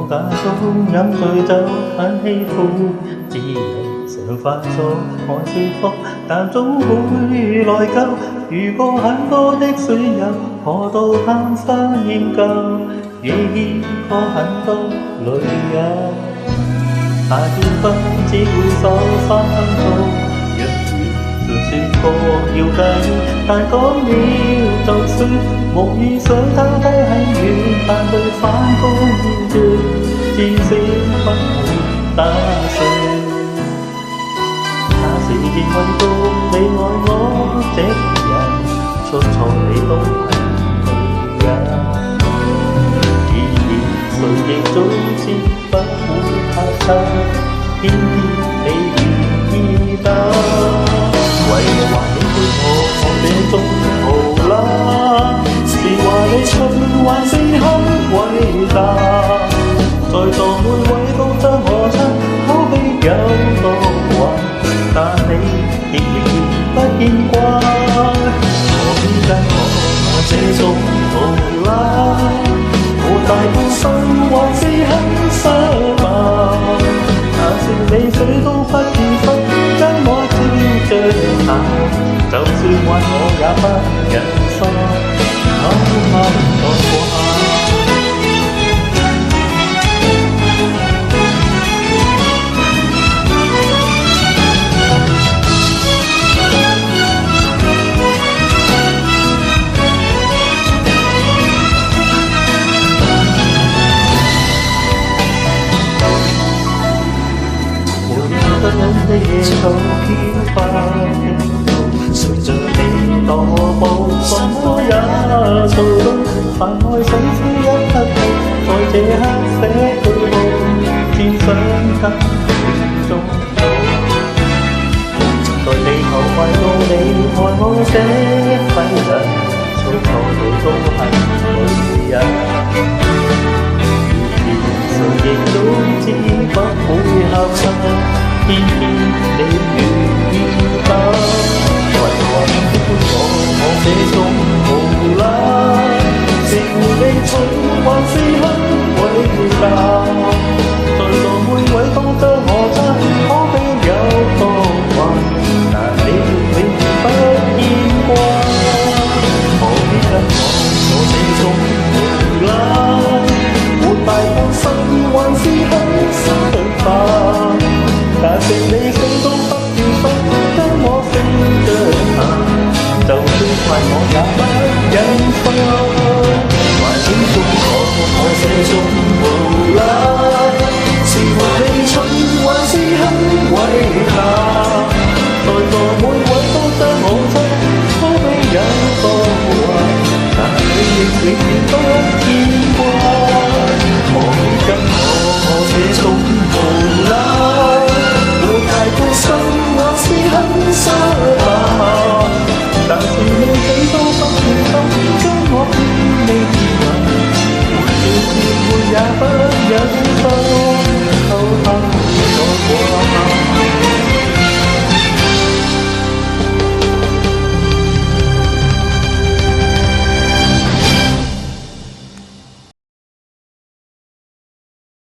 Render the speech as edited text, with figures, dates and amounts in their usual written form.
我假裝飲醉酒很喜歡，只理想快速看幸福，但總會內疚。遇過很多的水友，我都貪新厭舊，遇見過很多女友。大結婚只會守3分鐘，若然算過要計，但講了就算，無意想他得很遠，但對反攻要追，至少不會打碎。那時認為到你愛我這個人，出錯你都係女人。誰亦早知不會拍親，偏偏你願意等。為何還喜歡我這種無賴？是話你蠢還是很偉大？在座每位都將我親，口碑有多壞，但你亦不見怪。何必跟我這種無賴？我大半生還是很失敗，但是你死都不見分，跟我照着行，就算還我也不忍心，偷偷再過下。不忍的野草飄忽的路，隨着你踱步，什麼也做到，繁愛水珠一匹布，在這刻寫句號，只想跟你終老。在地球快到你愛我這批人，出錯你都係女人。誰亦早知不會合襯，偏偏你願意等。為何喜歡我這種無賴？是你蠢還是很偉大？在座每位都將我親，可比有多壞，但你永遠不見怪。何必跟我這種無賴？活大半生還是很失敗，但是你死都不願分，跟我飛着行，就算壞我也不忍心。還喜歡我這種無賴？是和你蠢還是很偉大？在座每位都將我親，可比有多壞，但你亦永遠不見怪。何必跟我這種無賴？活大半生還是很失敗，但是你死都不願分，將我偏離人，活了便會也不